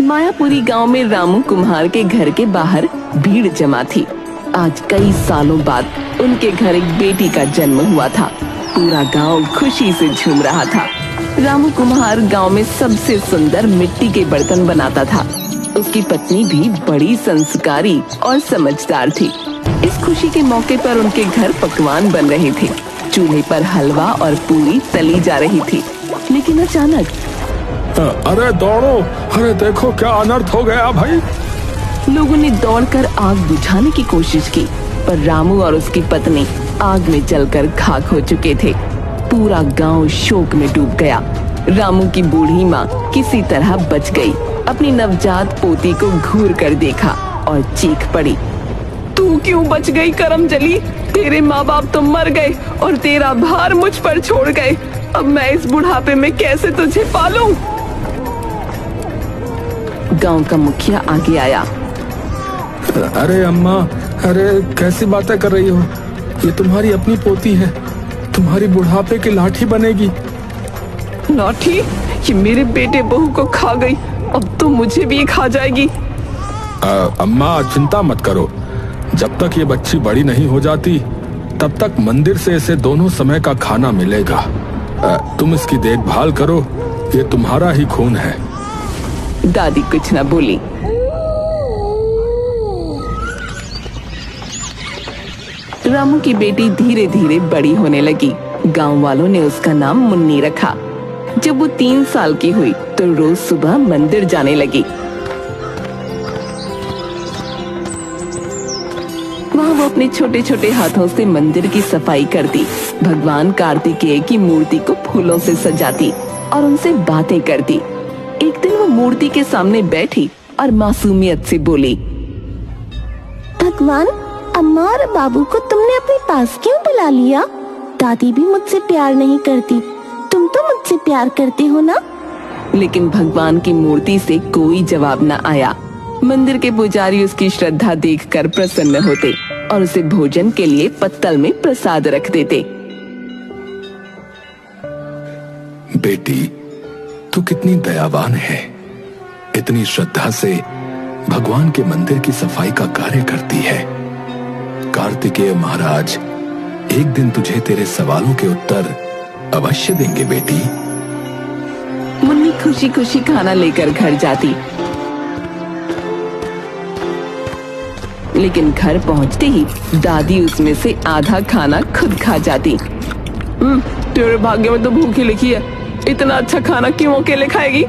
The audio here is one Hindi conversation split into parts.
मायापुरी गांव में रामू कुम्हार के घर के बाहर भीड़ जमा थी। आज कई सालों बाद उनके घर एक बेटी का जन्म हुआ था। पूरा गांव खुशी से झूम रहा था। रामू कुम्हार गांव में सबसे सुंदर मिट्टी के बर्तन बनाता था। उसकी पत्नी भी बड़ी संस्कारी और समझदार थी। इस खुशी के मौके पर उनके घर पकवान बन रहे थे। चूल्हे पर हलवा और पूरी तली जा रही थी। लेकिन अचानक अरे दौड़ो, अरे देखो क्या अनर्थ हो गया भाई। लोगों ने दौड़कर आग बुझाने की कोशिश की, पर रामू और उसकी पत्नी आग में जलकर खाक हो चुके थे। पूरा गांव शोक में डूब गया। रामू की बूढ़ी माँ किसी तरह बच गई। अपनी नवजात पोती को घूर कर देखा और चीख पड़ी, तू क्यों बच गई करमजली? तेरे माँ बाप तो मर गए और तेरा भार मुझ पर छोड़ गए। अब मैं इस बुढ़ापे में कैसे तुझे पालूं? गांव का मुखिया आगे आया। अरे अम्मा, अरे कैसी बातें कर रही हो? ये तुम्हारी अपनी पोती है, तुम्हारी बुढ़ापे की लाठी बनेगी। लाठी? ये मेरे बेटे बहू को खा गई, अब तो मुझे भी खा जाएगी। अम्मा चिंता मत करो, जब तक ये बच्ची बड़ी नहीं हो जाती तब तक मंदिर से इसे दोनों समय का खाना मिलेगा। तुम इसकी देखभाल करो, ये तुम्हारा ही खून है। दादी कुछ न बोली। रामू की बेटी धीरे धीरे बड़ी होने लगी। गांव वालों ने उसका नाम मुन्नी रखा। जब वो 3 साल की हुई तो रोज सुबह मंदिर जाने लगी। वहाँ वो अपने छोटे छोटे हाथों से मंदिर की सफाई करती, भगवान कार्तिकेय की मूर्ति को फूलों से सजाती और उनसे बातें करती। एक दिन वो मूर्ति के सामने बैठी और मासूमियत से बोली, भगवान, अम्मा और बाबू को तुमने अपने पास क्यों बुला लिया? दादी भी मुझसे प्यार नहीं करती, तुम तो मुझसे प्यार करते हो ना? लेकिन भगवान की मूर्ति से कोई जवाब न आया। मंदिर के पुजारी उसकी श्रद्धा देखकर प्रसन्न होते और उसे भोजन के लिए पत्तल में प्रसाद रख देते। बेटी, तू कितनी दयावान है, इतनी श्रद्धा से भगवान के मंदिर की सफाई का कार्य करती है। कार्तिकेय महाराज एक दिन तुझे तेरे सवालों के उत्तर अवश्य देंगे बेटी। मुन्नी खुशी खुशी खाना लेकर घर जाती, लेकिन घर पहुंचते ही दादी उसमें से आधा खाना खुद खा जाती। तेरे भाग्य में तो भूखी लिखी है, इतना अच्छा खाना क्यों अकेले खाएगी?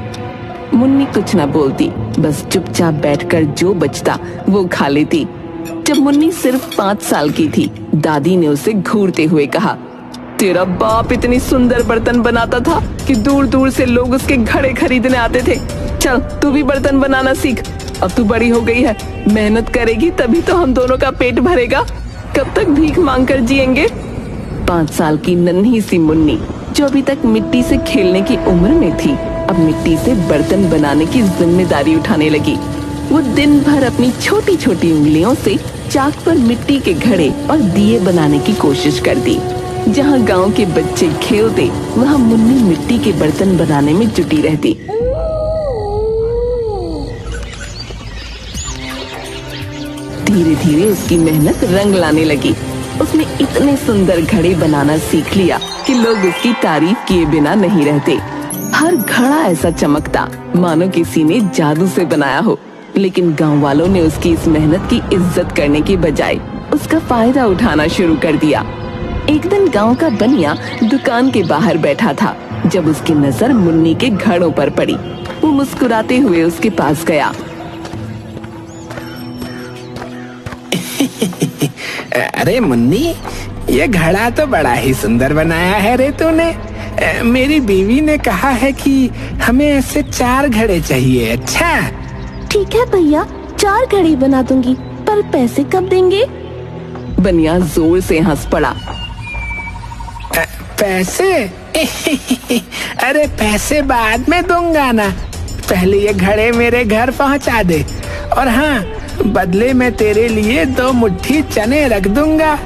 मुन्नी कुछ न बोलती, बस चुपचाप बैठकर जो बचता वो खा लेती। जब मुन्नी सिर्फ 5 साल की थी, दादी ने उसे घूरते हुए कहा, तेरा बाप इतनी सुंदर बर्तन बनाता था कि दूर दूर से लोग उसके घड़े खरीदने आते थे। चल तू भी बर्तन बनाना सीख, अब तू बड़ी हो गई है, मेहनत करेगी तभी तो हम दोनों का पेट भरेगा। कब तक भीख मांगकर जिएंगे? 5 साल की नन्ही सी मुन्नी, जो अभी तक मिट्टी से खेलने की उम्र में थी, अब मिट्टी से बर्तन बनाने की जिम्मेदारी उठाने लगी। वो दिन भर अपनी छोटी छोटी उंगलियों से चाक पर मिट्टी के घड़े और दिए बनाने की कोशिश करती। जहाँ गांव के बच्चे खेलते, वहाँ मुन्नी मिट्टी के बर्तन बनाने में जुटी रहती। धीरे धीरे उसकी मेहनत रंग लाने लगी। उसने इतने सुंदर घड़े बनाना सीख लिया कि लोग उसकी तारीफ किए बिना नहीं रहते। हर घड़ा ऐसा चमकता मानो किसी ने जादू से बनाया हो। लेकिन गांव वालों ने उसकी इस मेहनत की इज्जत करने के बजाय उसका फायदा उठाना शुरू कर दिया। एक दिन गांव का बनिया दुकान के बाहर बैठा था। जब उसकी नजर मुन्नी के घड़ों पर पड़ी, वो मुस्कुराते हुए उसके पास गया। अरे मुन्नी, ये घड़ा तो बड़ा ही सुंदर बनाया है रे तूने। मेरी बीवी ने कहा है कि हमें ऐसे 4 घड़े चाहिए। अच्छा ठीक है भैया, 4 घड़ी बना दूंगी, पर पैसे कब देंगे? बनिया जोर से हंस पड़ा। पैसे? अरे पैसे बाद में दूंगा ना, पहले ये घड़े मेरे घर पहुंचा दे, और हाँ, बदले में तेरे लिए 2 मुट्ठी चने रख दूंगा।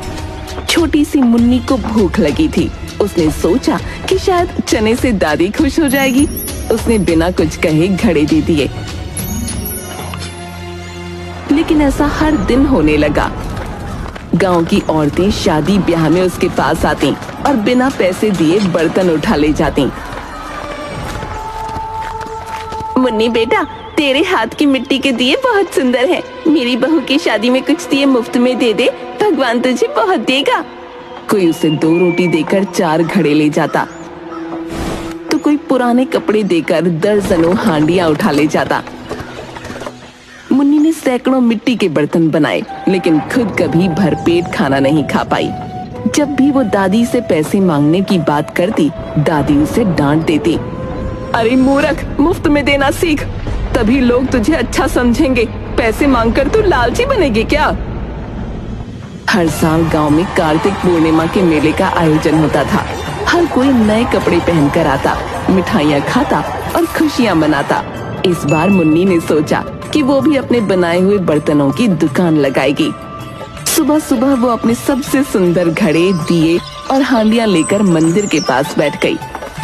छोटी सी मुन्नी को भूख लगी थी। उसने सोचा कि शायद चने से दादी खुश हो जाएगी। उसने बिना कुछ कहे घड़े दे दिए। लेकिन ऐसा हर दिन होने लगा। गांव की औरतें शादी ब्याह में उसके पास आती और बिना पैसे दिए बर्तन उठा ले जाती। मुन्नी बेटा, तेरे हाथ की मिट्टी के दिए बहुत सुंदर हैं। मेरी बहू की शादी में कुछ दिए मुफ्त में दे दे, भगवान तुझे बहुत देगा। कोई उसे 2 रोटी देकर 4 घड़े ले जाता, तो कोई पुराने कपड़े देकर दर्जनों हांडियां उठा ले जाता। मुन्नी ने सैकड़ों मिट्टी के बर्तन बनाए, लेकिन खुद कभी भरपेट खाना नहीं खा पाई। जब भी वो दादी से पैसे मांगने की बात करती, दादी उसे डांट देती। अरे मूर्ख, मुफ्त में देना सीख, तभी लोग तुझे अच्छा समझेंगे। पैसे मांगकर तू लालची बनेगी क्या? हर साल गांव में कार्तिक पूर्णिमा के मेले का आयोजन होता था। हर कोई नए कपड़े पहनकर आता, मिठाइयाँ खाता और खुशियाँ मनाता। इस बार मुन्नी ने सोचा कि वो भी अपने बनाए हुए बर्तनों की दुकान लगाएगी। सुबह सुबह वो अपने सबसे सुंदर घड़े, दिए और हांडियां लेकर मंदिर के पास बैठ गई।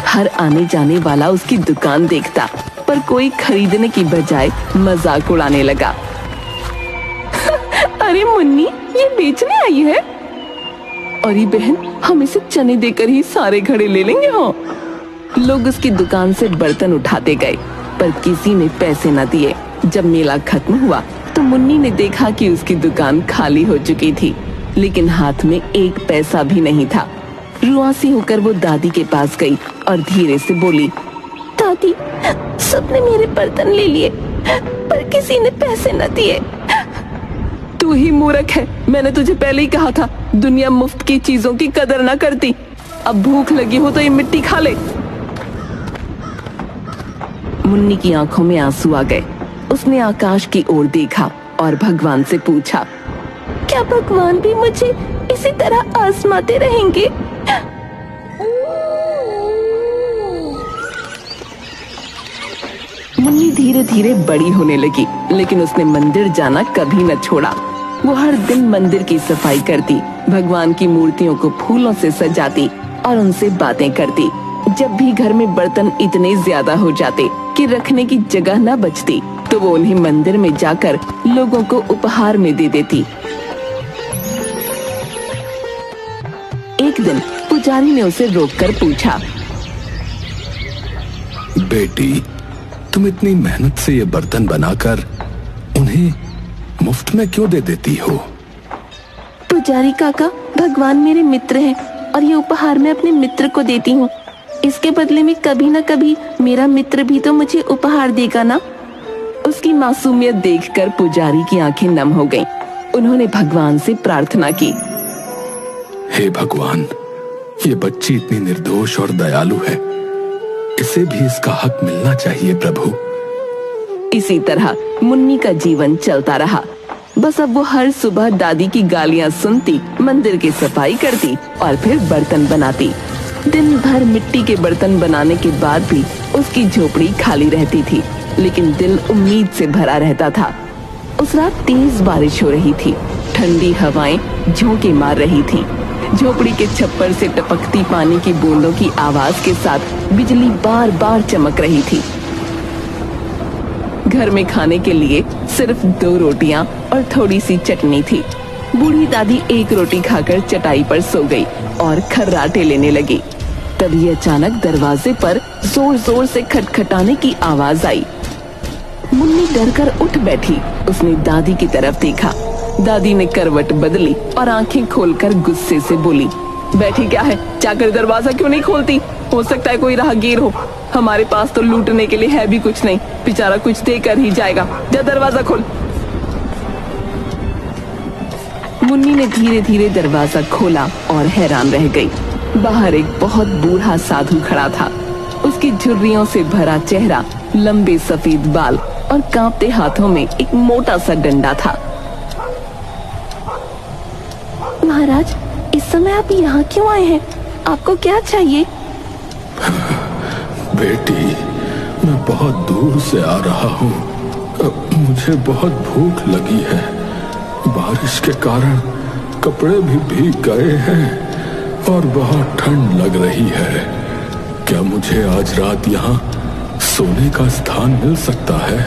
हर आने जाने वाला उसकी दुकान देखता, पर कोई खरीदने की बजाय मजाक उड़ाने लगा। अरे मुन्नी, ये बेचने आई है? अरे बहन, हम इसे चने देकर ही सारे घड़े ले लेंगे। हाँ। लोग उसकी दुकान से बर्तन उठाते गए, पर किसी ने पैसे न दिए। जब मेला खत्म हुआ तो मुन्नी ने देखा कि उसकी दुकान खाली हो चुकी थी, लेकिन हाथ में 1 पैसा भी नहीं था। रुआसी होकर वो दादी के पास गई और धीरे से बोली, दादी, सबने मेरे बर्तन ले लिए, पर किसी ने पैसे न दिए। तू ही मूर्ख है, मैंने तुझे पहले ही कहा था, दुनिया मुफ्त की चीजों की कदर न करती। अब भूख लगी हो तो ये मिट्टी खा ले। मुन्नी की आंखों में आंसू आ गए। उसने आकाश की ओर देखा और भगवान से पूछा, क्या भगवान भी मुझे इसी तरह आजमाते रहेंगे? मुन्नी धीरे धीरे बड़ी होने लगी, लेकिन उसने मंदिर जाना कभी न छोड़ा। वो हर दिन मंदिर की सफाई करती, भगवान की मूर्तियों को फूलों से सजाती और उनसे बातें करती। जब भी घर में बर्तन इतने ज्यादा हो जाते कि रखने की जगह न बचती, तो वो उन्हें मंदिर में जाकर लोगों को उपहार में दे देती। एक दिन पुजारी ने उसे रोककर पूछा, बेटी, तुम इतनी मेहनत से ये बर्तन बनाकर उन्हें मुफ्त में क्यों दे देती हो? पुजारी काका, भगवान मेरे मित्र हैं और ये उपहार मैं अपने मित्र को देती हूँ। इसके बदले में कभी न कभी मेरा मित्र भी तो मुझे उपहार देगा ना। उसकी मासूमियत देखकर पुजारी की आंखें नम हो गईं। उन्होंने भगवान से प्रार्थना की, हे भगवान, ये बच्ची इतनी निर्दोष और दयालु है, इसे भी इसका हक मिलना चाहिए प्रभु। इसी तरह मुन्नी का जीवन चलता रहा। बस अब वो हर सुबह दादी की गालियां सुनती, मंदिर की सफाई करती और फिर बर्तन बनाती। दिन भर मिट्टी के बर्तन बनाने के बाद भी उसकी झोपड़ी खाली रहती थी, लेकिन दिल उम्मीद से भरा रहता था। उस रात तेज बारिश हो रही थी, ठंडी हवाएं झोंके मार रही थीं। झोपड़ी के छप्पर से टपकती पानी की बूंदों की आवाज के साथ बिजली बार बार चमक रही थी। घर में खाने के लिए सिर्फ 2 रोटियां और थोड़ी सी चटनी थी। बूढ़ी दादी 1 रोटी खाकर चटाई पर सो गई और खर्राटे लेने लगी। तभी अचानक दरवाजे पर जोर जोर से खटखटाने की आवाज आई। मुन्नी डरकर उठ बैठी। उसने दादी की तरफ देखा। दादी ने करवट बदली और आंखें खोलकर गुस्से से बोली, बैठी क्या है, जाकर दरवाजा क्यों नहीं खोलती? हो सकता है कोई राहगीर हो। हमारे पास तो लूटने के लिए है भी कुछ नहीं, बेचारा कुछ देकर ही जाएगा। जा दरवाजा खोल। मुन्नी ने धीरे धीरे दरवाजा खोला और हैरान रह गई। बाहर एक बहुत बूढ़ा साधु खड़ा था। उसकी झुर्रियों से भरा चेहरा, लंबे सफेद बाल और कांपते हाथों में एक मोटा सा डंडा था। महाराज, इस समय आप यहाँ क्यों आए हैं? आपको क्या चाहिए? बेटी, मैं बहुत दूर से आ रहा हूँ। मुझे बहुत भूख लगी है। बारिश के कारण कपड़े भी भीग गए हैं और बहुत ठंड लग रही है। क्या मुझे आज रात यहाँ सोने का स्थान मिल सकता है?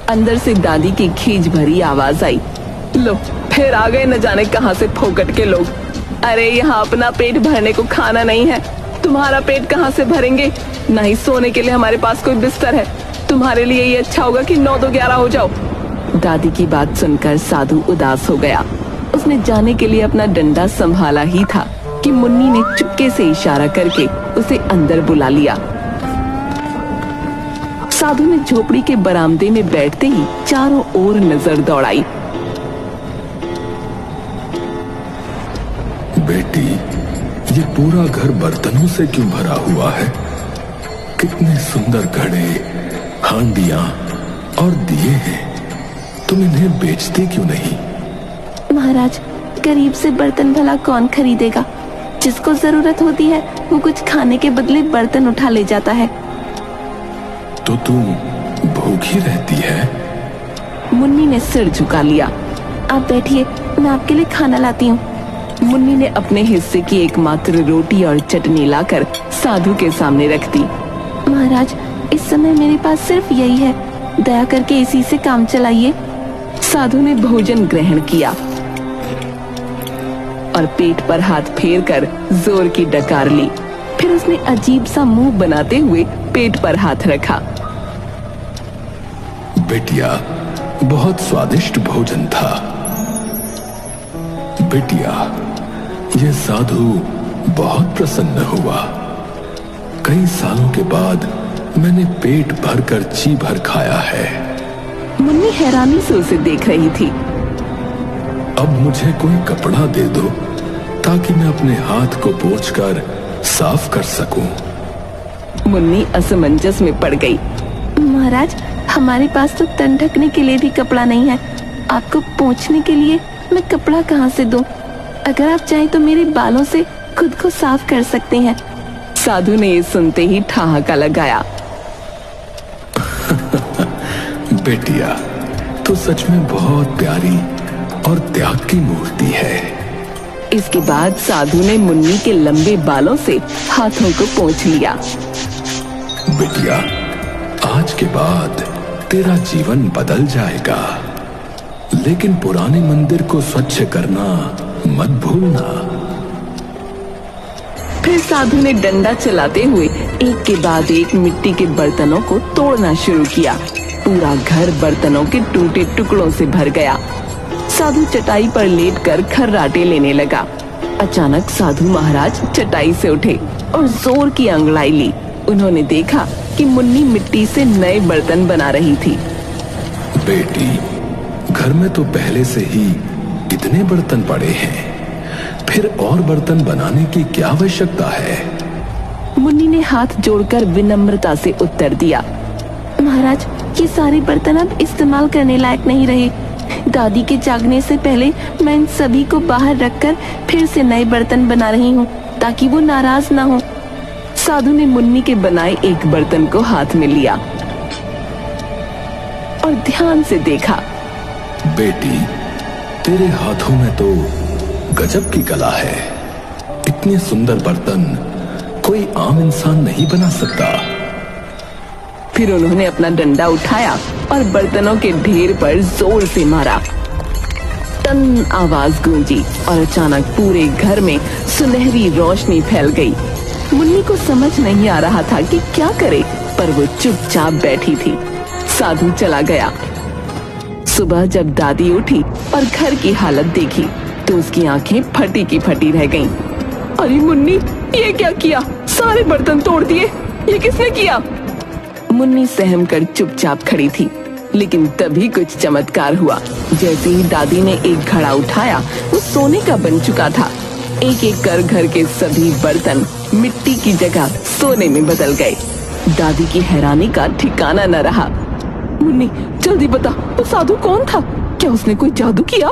अंदर से दादी की खींच भरी आवाज आई, लो फिर आ गए न जाने कहां से फोकट के लोग। अरे यहाँ अपना पेट भरने को खाना नहीं है, तुम्हारा पेट कहाँ से भरेंगे? ना ही सोने के लिए हमारे पास कोई बिस्तर है। तुम्हारे लिए ये अच्छा होगा कि 9-2-11 हो जाओ। दादी की बात सुनकर साधु उदास हो गया। उसने जाने के लिए अपना डंडा संभाला ही था कि मुन्नी ने चुपके से इशारा करके उसे अंदर बुला लिया। साधु ने झोपड़ी के बरामदे में बैठते ही चारों ओर नजर दौड़ाई। बेटी, ये पूरा घर बर्तनों से क्यों भरा हुआ है? कितने सुंदर घड़े, हांडियां और दिए हैं। तुम इन्हें बेचते क्यों नहीं? महाराज, गरीब से बर्तन भला कौन खरीदेगा? जिसको जरूरत होती है वो कुछ खाने के बदले बर्तन उठा ले जाता है। तो तुम भूखी रहती है? मुन्नी ने सिर झुका लिया। आप बैठिए, मैं आपके लिए खाना लाती हूँ। मुन्नी ने अपने हिस्से की एकमात्र रोटी और चटनी लाकर साधु के सामने रख दी। महाराज, इस समय मेरे पास सिर्फ यही है, दया करके इसी से काम चलाइए। साधु ने भोजन ग्रहण किया और पेट पर हाथ फेर कर जोर की डकार ली। फिर उसने अजीब सा मुंह बनाते हुए पेट पर हाथ रखा। बेटिया, बहुत स्वादिष्ट भोजन था। बेटिया, यह साधु बहुत प्रसन्न हुआ। कई सालों के बाद मैंने पेट भरकर जी भर खाया है। मुन्नी हैरानी से उसे देख रही थी। अब मुझे कोई कपड़ा दे दो ताकि मैं अपने हाथ को पोंछकर साफ कर सकूं। मुन्नी असमंजस में पड़ गई। महाराज, हमारे पास तो तन ढकने के लिए भी कपड़ा नहीं है। आपको पोंछने के लिए मैं कपड़ा कहाँ से दूं? अगर आप चाहें तो मेरे बालों से खुद को साफ कर सकते हैं। साधु ने ये सुनते ही ठहाका लगाया। बेटिया, तो सच में बहुत प्यारी और त्याग की मूर्ति है। इसके बाद साधु ने मुन्नी के लंबे बालों से हाथों को पोंछ लिया। बेटिया, आज के बाद तेरा जीवन बदल जाएगा, लेकिन पुराने मंदिर को स्वच्छ करना मत भूलना। फिर साधु ने डंडा चलाते हुए एक के बाद एक मिट्टी के बर्तनों को तोड़ना शुरू किया। पूरा घर बर्तनों के टूटे टुकड़ों से भर गया। साधु चटाई पर लेटकर खर्राटे लेने लगा। अचानक साधु महाराज चटाई से उठे और जोर की अंगड़ाई ली। उन्होंने देखा कि मुन्नी मिट्टी से नए बर्तन बना रही थी। बेटी, घर में तो पहले से ही इतने बर्तन पड़े हैं, फिर और बर्तन बनाने की क्या आवश्यकता है? मुन्नी ने हाथ जोड़कर विनम्रता से उत्तर दिया। महाराज, ये सारे बर्तन अब इस्तेमाल करने लायक नहीं रहे। दादी के जागने से पहले मैं इन सभी को बाहर रखकर फिर से नए बर्तन बना रही हूँ ताकि वो नाराज ना हो। साधु ने मुन्नी के बनाए एक बर्तन को हाथ में लिया और ध्यान से देखा। बेटी, तेरे हाथों में तो गजब की कला है। इतने सुंदर बर्तन कोई आम इंसान नहीं बना सकता। फिर उन्होंने अपना डंडा उठाया और बर्तनों के ढेर पर जोर से मारा। टन आवाज गूंजी और अचानक पूरे घर में सुनहरी रोशनी फैल गई। मुन्नी को समझ नहीं आ रहा था कि क्या करे, पर वो चुपचाप बैठी थी। साधु चला गया। सुबह जब दादी उठी और घर की हालत देखी तो उसकी आंखें फटी की फटी रह गईं। अरे मुन्नी, ये क्या किया? सारे बर्तन तोड़ दिए। ये किसने किया? मुन्नी सहम कर चुपचाप खड़ी थी, लेकिन तभी कुछ चमत्कार हुआ। जैसे ही दादी ने एक घड़ा उठाया, वो सोने का बन चुका था। एक एक कर घर के सभी बर्तन मिट्टी की जगह सोने में बदल गए। दादी की हैरानी का ठिकाना न रहा। मुन्नी, जल्दी बता, वो साधु कौन था? क्या उसने कोई जादू किया?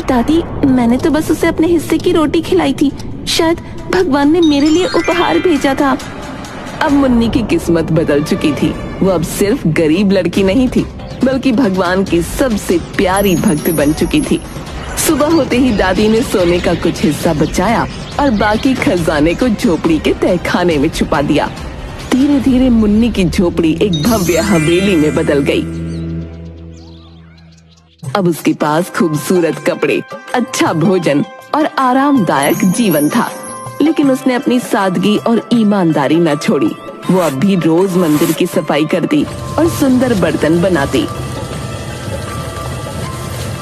दादी, मैंने तो बस उसे अपने हिस्से की रोटी खिलाई थी। शायद भगवान ने मेरे लिए उपहार भेजा था। अब मुन्नी की किस्मत बदल चुकी थी। वो अब सिर्फ गरीब लड़की नहीं थी, बल्कि भगवान की सबसे प्यारी भक्त बन चुकी थी। सुबह होते ही दादी ने सोने का कुछ हिस्सा बचाया और बाकी खजाने को झोपड़ी के तहखाने में छुपा दिया। धीरे धीरे मुन्नी की झोपड़ी एक भव्य हवेली में बदल गई। अब उसके पास खूबसूरत कपड़े, अच्छा भोजन और आरामदायक जीवन था, लेकिन उसने अपनी सादगी और ईमानदारी न छोड़ी। वो अब भी रोज मंदिर की सफाई करती और सुंदर बर्तन बनाती।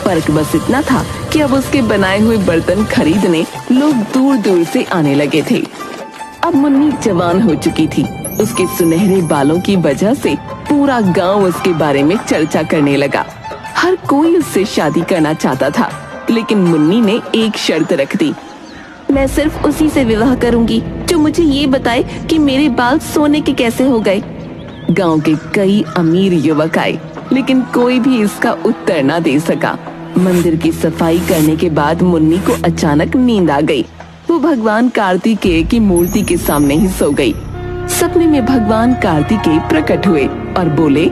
फर्क बस इतना था कि अब उसके बनाए हुए बर्तन खरीदने लोग दूर दूर से आने लगे थे। अब मुन्नी जवान हो चुकी थी। उसके सुनहरे बालों की वजह से पूरा गांव उसके बारे में चर्चा करने लगा। हर कोई उससे शादी करना चाहता था, लेकिन मुन्नी ने एक शर्त रख दी। मैं सिर्फ उसी से विवाह करूंगी जो मुझे ये बताए कि मेरे बाल सोने के कैसे हो गए। गांव के कई अमीर युवक आए, लेकिन कोई भी इसका उत्तर न दे सका। मंदिर की सफाई करने के बाद मुन्नी को अचानक नींद आ गई। वो भगवान कार्तिकेय की मूर्ति के सामने ही सो गई। सपने में भगवान कार्तिकेय प्रकट हुए और बोले,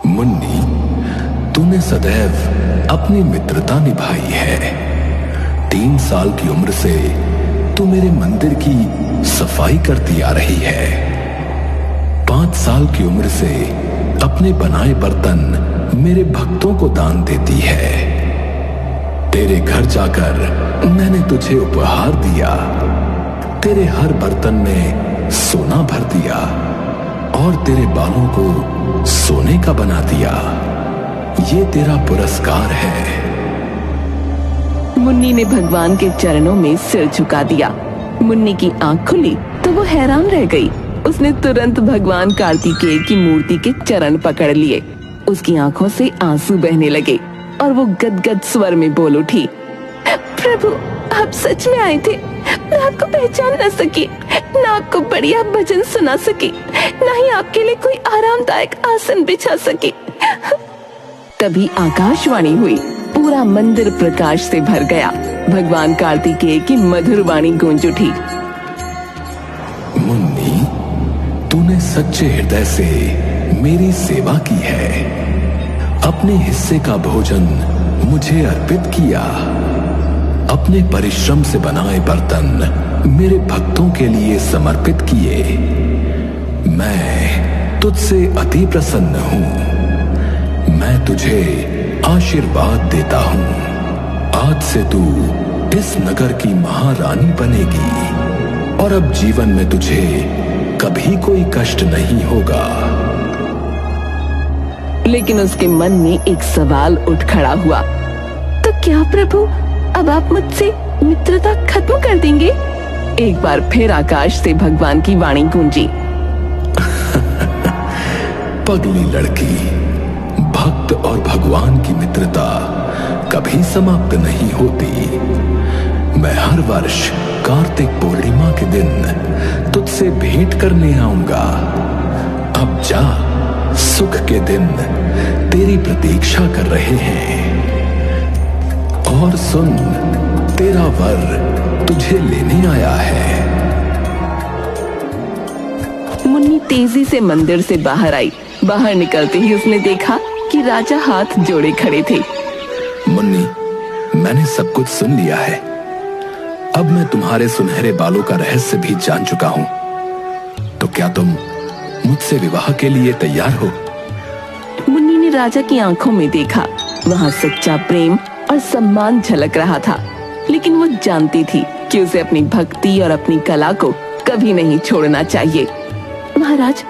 मुन्नी, तूने सदैव अपनी मित्रता निभाई है। 3 साल की उम्र से तू मेरे मंदिर की सफाई करती आ रही है। 5 साल की उम्र से अपने बनाए बर्तन मेरे भक्तों को दान देती है। तेरे घर जाकर मैंने तुझे उपहार दिया। तेरे हर बर्तन में सोना भर दिया और तेरे बालों को सोने का बना दिया। ये तेरा पुरस्कार है। मुन्नी ने भगवान के चरणों में सिर झुका दिया। मुन्नी की आंख खुली तो वो हैरान रह गई। उसने तुरंत भगवान कार्तिकेय की मूर्ति के चरण पकड़ लिए। उसकी आंखों से आंसू बहने लगे और वो गदगद स्वर में बोल उठी, प्रभु, आप सच में आए थे। मैं आपको पहचान न सकी, न आपको बढ़िया भजन सुना सकी, न ही आपके लिए कोई आरामदायक आसन बिछा सकी। तभी आकाशवाणी हुई। पूरा मंदिर प्रकाश से भर गया। भगवान कार्तिकेय की मधुर वाणी गूंज उठी, मुन्नी, तूने सच्चे हृदय से मेरी सेवा की है। अपने हिस्से का भोजन मुझे अर्पित किया। अपने परिश्रम से बनाए बर्तन मेरे भक्तों के लिए समर्पित किए। मैं तुझसे अति प्रसन्न हूं। मैं तुझे आशीर्वाद देता हूं। आज से तू इस नगर की महारानी बनेगी और अब जीवन में तुझे कभी कोई कष्ट नहीं होगा। लेकिन उसके मन में एक सवाल उठ खड़ा हुआ। तो क्या प्रभु, अब आप मुझसे मित्रता खत्म कर देंगे? एक बार फिर आकाश से भगवान की वाणी गूंजी, पगली लड़की, भक्त और भगवान की मित्रता कभी समाप्त नहीं होती। मैं हर वर्ष कार्तिक पूर्णिमा के दिन तुझसे भेंट करने आऊंगा। अब जा, सुख के दिन तेरी प्रतीक्षा कर रहे हैं। और सुन, तेरा वर तुझे लेने आया है। मुन्नी तेजी से मंदिर से बाहर आई। बाहर निकलते ही उसने देखा कि राजा हाथ जोड़े खड़े थे। मुन्नी, मैंने सब कुछ सुन लिया है। अब मैं तुम्हारे सुनहरे बालों का रहस्य भी जान चुका हूं। तो क्या तुम मुझसे विवाह के लिए तैयार हो? मुन्नी ने राजा की आंखों में देखा। वहाँ सच्चा प्रेम और सम्मान झलक रहा था, लेकिन वो जानती थी कि उसे अपनी भक्ति और अपनी कला को कभी नहीं छोड़ना चाहिए। महाराज,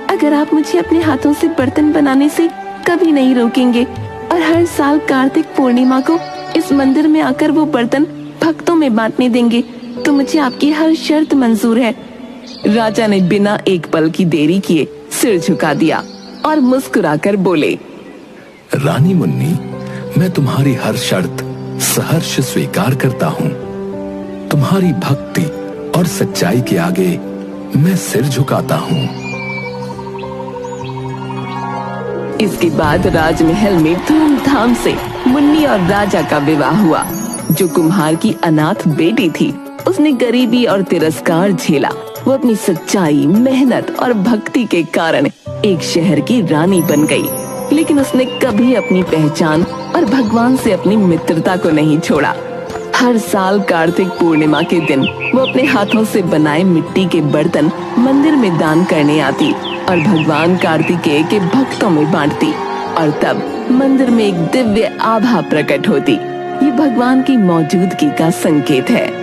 अगर आप मुझे अपने हाथों से बर्तन बनाने से कभी नहीं रोकेंगे और हर साल कार्तिक पूर्णिमा को इस मंदिर में आकर वो बर्तन भक्तों में बांटने देंगे, तो मुझे आपकी हर शर्त मंजूर है। राजा ने बिना एक पल की देरी किए सिर झुका दिया और मुस्कुराकर बोले, रानी मुन्नी, मैं तुम्हारी हर शर्त सहर्ष स्वीकार करता हूँ। तुम्हारी भक्ति और सच्चाई के आगे मैं सिर झुकाता हूँ। इसके बाद राजमहल में धूमधाम से मुन्नी और राजा का विवाह हुआ। जो कुम्हार की अनाथ बेटी थी, उसने गरीबी और तिरस्कार झेला। वो अपनी सच्चाई, मेहनत और भक्ति के कारण एक शहर की रानी बन गई। लेकिन उसने कभी अपनी पहचान और भगवान से अपनी मित्रता को नहीं छोड़ा। हर साल कार्तिक पूर्णिमा के दिन वो अपने हाथों से बनाए मिट्टी के बर्तन मंदिर में दान करने आती और भगवान कार्तिकेय के भक्तों में बांटती। और तब मंदिर में एक दिव्य आभा प्रकट होती। ये भगवान की मौजूदगी का संकेत है।